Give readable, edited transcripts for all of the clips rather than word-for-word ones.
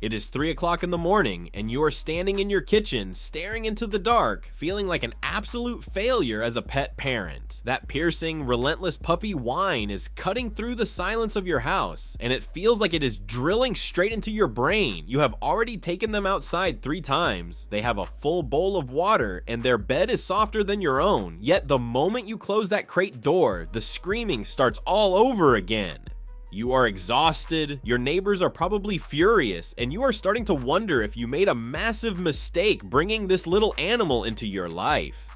It is 3 o'clock in the morning, and you are standing in your kitchen, staring into the dark, feeling like an absolute failure as a pet parent. That piercing, relentless puppy whine is cutting through the silence of your house, and it feels like it is drilling straight into your brain. You have already taken them outside 3 times, they have a full bowl of water, and their bed is softer than your own, yet the moment you close that crate door, the screaming starts all over again. You are exhausted, your neighbors are probably furious, and you are starting to wonder if you made a massive mistake bringing this little animal into your life.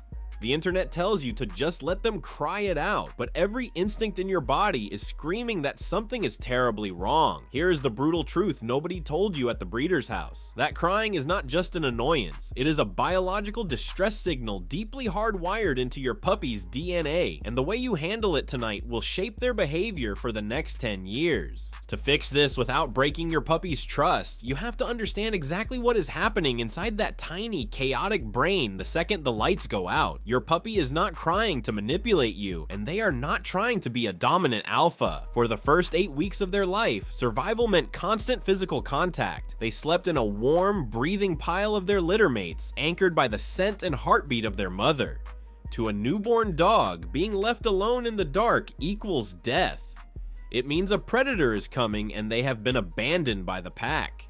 The internet tells you to just let them cry it out, but every instinct in your body is screaming that something is terribly wrong. Here is the brutal truth nobody told you at the breeder's house. That crying is not just an annoyance, it is a biological distress signal deeply hardwired into your puppy's DNA, and the way you handle it tonight will shape their behavior for the next 10 years. To fix this without breaking your puppy's trust, you have to understand exactly what is happening inside that tiny, chaotic brain the second the lights go out. Your puppy is not crying to manipulate you, and they are not trying to be a dominant alpha. For the first 8 weeks of their life, survival meant constant physical contact. They slept in a warm, breathing pile of their litter mates, anchored by the scent and heartbeat of their mother. To a newborn dog, being left alone in the dark equals death. It means a predator is coming and they have been abandoned by the pack.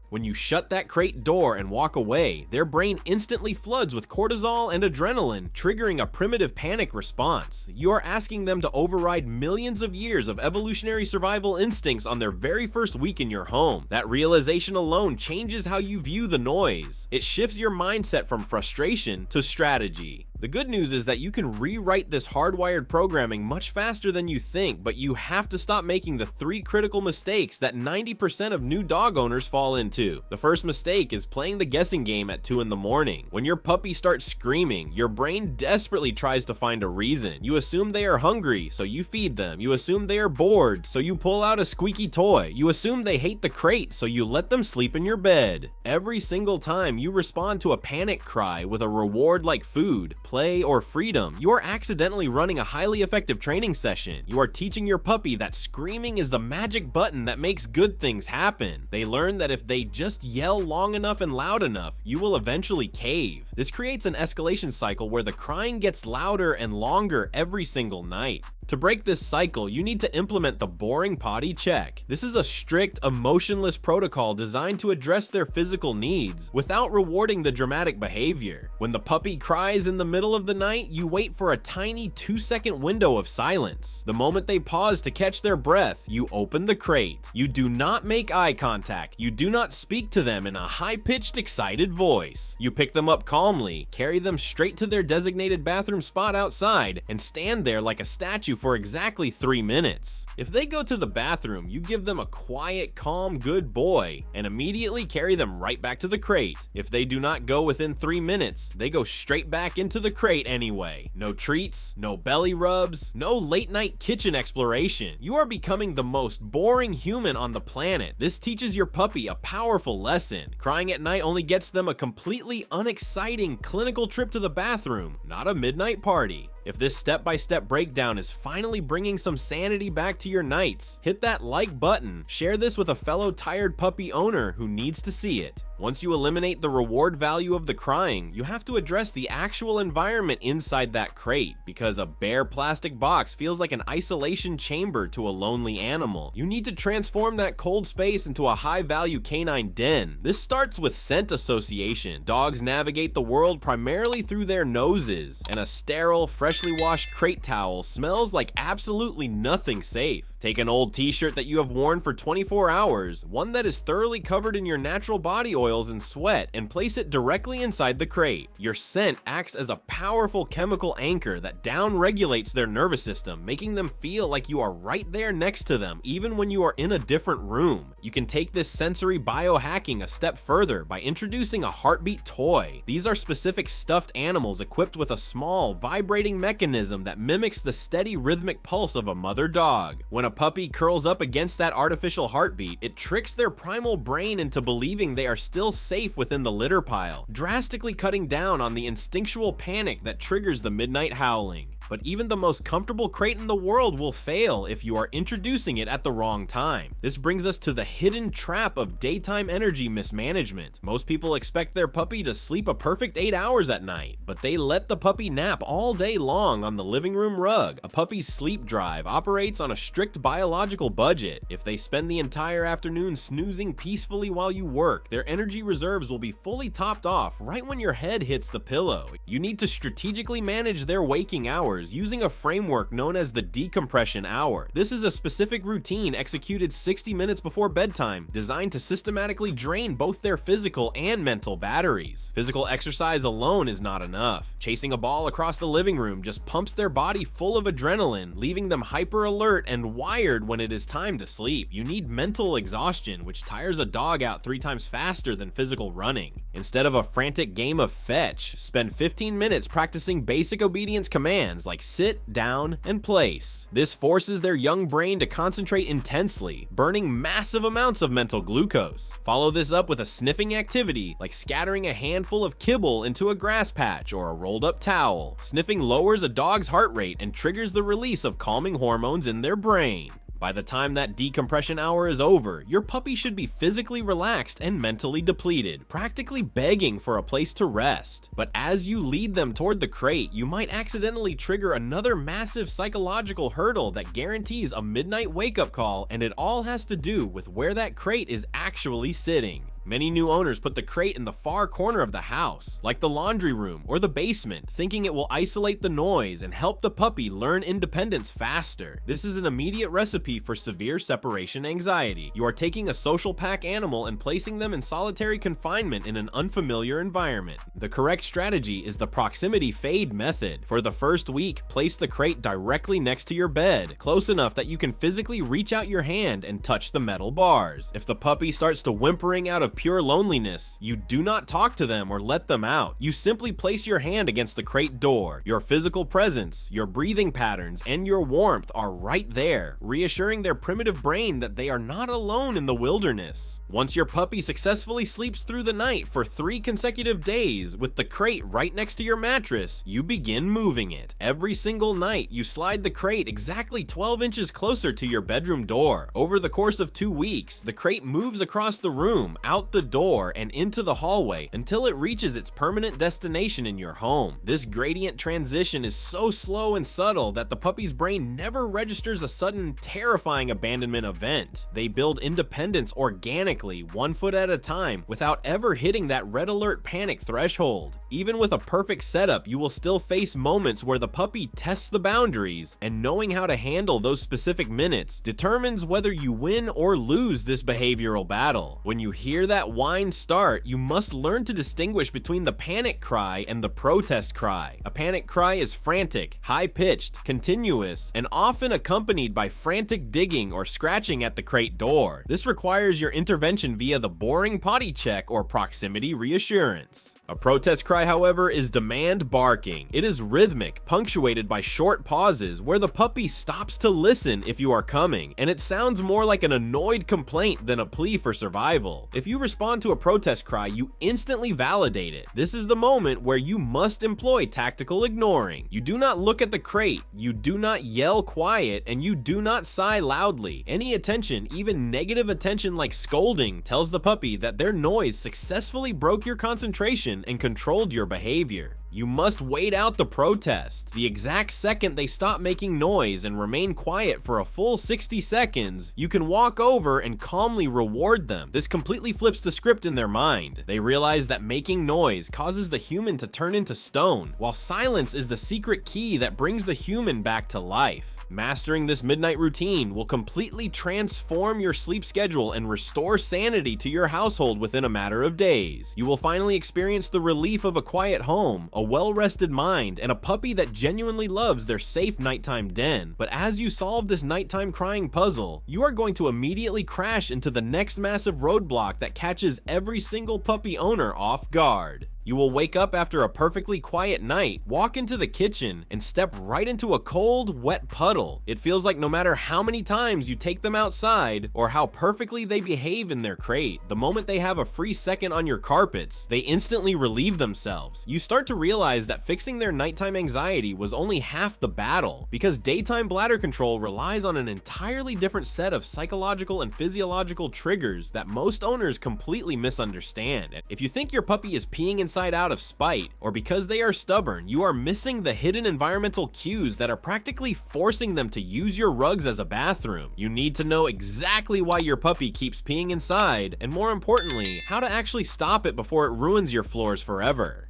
When you shut that crate door and walk away, their brain instantly floods with cortisol and adrenaline, triggering a primitive panic response. You are asking them to override millions of years of evolutionary survival instincts on their very first week in your home. That realization alone changes how you view the noise. It shifts your mindset from frustration to strategy. The good news is that you can rewrite this hardwired programming much faster than you think, but you have to stop making the 3 critical mistakes that 90% of new dog owners fall into. The first mistake is playing the guessing game at 2 in the morning. When your puppy starts screaming, your brain desperately tries to find a reason. You assume they are hungry, so you feed them. You assume they are bored, so you pull out a squeaky toy. You assume they hate the crate, so you let them sleep in your bed. Every single time you respond to a panic cry with a reward like food, play, or freedom, you are accidentally running a highly effective training session. You are teaching your puppy that screaming is the magic button that makes good things happen. They learn that if they just yell long enough and loud enough, you will eventually cave. This creates an escalation cycle where the crying gets louder and longer every single night. To break this cycle, you need to implement the boring potty check. This is a strict, emotionless protocol designed to address their physical needs without rewarding the dramatic behavior. When the puppy cries in the middle of the night, you wait for a tiny 2-second window of silence. The moment they pause to catch their breath, you open the crate. You do not make eye contact. You do not speak to them in a high-pitched, excited voice. You pick them up calmly, carry them straight to their designated bathroom spot outside, and stand there like a statue for exactly 3 minutes. If they go to the bathroom, you give them a quiet, calm, good boy, and immediately carry them right back to the crate. If they do not go within 3 minutes, they go straight back into the crate anyway. No treats, no belly rubs, no late night kitchen exploration. You are becoming the most boring human on the planet. This teaches your puppy a powerful lesson. Crying at night only gets them a completely unexciting clinical trip to the bathroom, not a midnight party. If this step-by-step breakdown is finally bringing some sanity back to your nights, hit that like button, share this with a fellow tired puppy owner who needs to see it. Once you eliminate the reward value of the crying, you have to address the actual environment inside that crate, because a bare plastic box feels like an isolation chamber to a lonely animal. You need to transform that cold space into a high-value canine den. This starts with scent association. Dogs navigate the world primarily through their noses, and a sterile, freshly washed crate towel smells like absolutely nothing safe. Take an old t-shirt that you have worn for 24 hours, one that is thoroughly covered in your natural body oils and sweat, and place it directly inside the crate. Your scent acts as a powerful chemical anchor that down-regulates their nervous system, making them feel like you are right there next to them, even when you are in a different room. You can take this sensory biohacking a step further by introducing a heartbeat toy. These are specific stuffed animals equipped with a small, vibrating mechanism that mimics the steady rhythmic pulse of a mother dog. When a puppy curls up against that artificial heartbeat, it tricks their primal brain into believing they are still safe within the litter pile, drastically cutting down on the instinctual panic that triggers the midnight howling. But even the most comfortable crate in the world will fail if you are introducing it at the wrong time. This brings us to the hidden trap of daytime energy mismanagement. Most people expect their puppy to sleep a perfect 8 hours at night, but they let the puppy nap all day long on the living room rug. A puppy's sleep drive operates on a strict biological budget. If they spend the entire afternoon snoozing peacefully while you work, their energy reserves will be fully topped off right when your head hits the pillow. You need to strategically manage their waking hours using a framework known as the decompression hour. This is a specific routine executed 60 minutes before bedtime, designed to systematically drain both their physical and mental batteries. Physical exercise alone is not enough. Chasing a ball across the living room just pumps their body full of adrenaline, leaving them hyper alert and wired when it is time to sleep. You need mental exhaustion, which tires a dog out 3 times faster than physical running. Instead of a frantic game of fetch, spend 15 minutes practicing basic obedience commands like sit, down, and place. This forces their young brain to concentrate intensely, burning massive amounts of mental glucose. Follow this up with a sniffing activity like scattering a handful of kibble into a grass patch or a rolled up towel. Sniffing lowers a dog's heart rate and triggers the release of calming hormones in their brain. By the time that decompression hour is over, your puppy should be physically relaxed and mentally depleted, practically begging for a place to rest. But as you lead them toward the crate, you might accidentally trigger another massive psychological hurdle that guarantees a midnight wake-up call, and it all has to do with where that crate is actually sitting. Many new owners put the crate in the far corner of the house, like the laundry room or the basement, thinking it will isolate the noise and help the puppy learn independence faster. This is an immediate recipe for severe separation anxiety. You are taking a social pack animal and placing them in solitary confinement in an unfamiliar environment. The correct strategy is the proximity fade method. For the first week, place the crate directly next to your bed, close enough that you can physically reach out your hand and touch the metal bars. If the puppy starts to whimpering out of pure loneliness, you do not talk to them or let them out. You simply place your hand against the crate door. Your physical presence, your breathing patterns, and your warmth are right there, reassuring their primitive brain that they are not alone in the wilderness. Once your puppy successfully sleeps through the night for 3 consecutive days with the crate right next to your mattress, you begin moving it. Every single night, you slide the crate exactly 12 inches closer to your bedroom door. Over the course of 2 weeks, the crate moves across the room, out the door, and into the hallway until it reaches its permanent destination in your home. This gradient transition is so slow and subtle that the puppy's brain never registers a sudden, terrifying abandonment event. They build independence organically, 1 foot at a time, without ever hitting that red alert panic threshold. Even with a perfect setup, you will still face moments where the puppy tests the boundaries, and knowing how to handle those specific minutes determines whether you win or lose this behavioral battle. When you hear that whine start, you must learn to distinguish between the panic cry and the protest cry. A panic cry is frantic, high-pitched, continuous, and often accompanied by frantic digging or scratching at the crate door. This requires your intervention via the boring potty check or proximity reassurance. A protest cry, however, is demand barking. It is rhythmic, punctuated by short pauses where the puppy stops to listen if you are coming, and it sounds more like an annoyed complaint than a plea for survival. If you respond to a protest cry, you instantly validate it. This is the moment where you must employ tactical ignoring. You do not look at the crate, you do not yell quiet, and you do not sigh loudly. Any attention, even negative attention like scolding, tells the puppy that their noise successfully broke your concentration and controlled your behavior. You must wait out the protest. The exact second they stop making noise and remain quiet for a full 60 seconds, you can walk over and calmly reward them. This completely flips the script in their mind. They realize that making noise causes the human to turn into stone, while silence is the secret key that brings the human back to life. Mastering this midnight routine will completely transform your sleep schedule and restore sanity to your household within a matter of days. You will finally experience the relief of a quiet home, a well-rested mind, and a puppy that genuinely loves their safe nighttime den. But as you solve this nighttime crying puzzle, you are going to immediately crash into the next massive roadblock that catches every single puppy owner off guard. You will wake up after a perfectly quiet night, walk into the kitchen, and step right into a cold, wet puddle. It feels like no matter how many times you take them outside or how perfectly they behave in their crate, the moment they have a free second on your carpets, they instantly relieve themselves. You start to realize that fixing their nighttime anxiety was only half the battle, because daytime bladder control relies on an entirely different set of psychological and physiological triggers that most owners completely misunderstand. And if you think your puppy is peeing inside out of spite, or because they are stubborn, you are missing the hidden environmental cues that are practically forcing them to use your rugs as a bathroom. You need to know exactly why your puppy keeps peeing inside, and more importantly, how to actually stop it before it ruins your floors forever.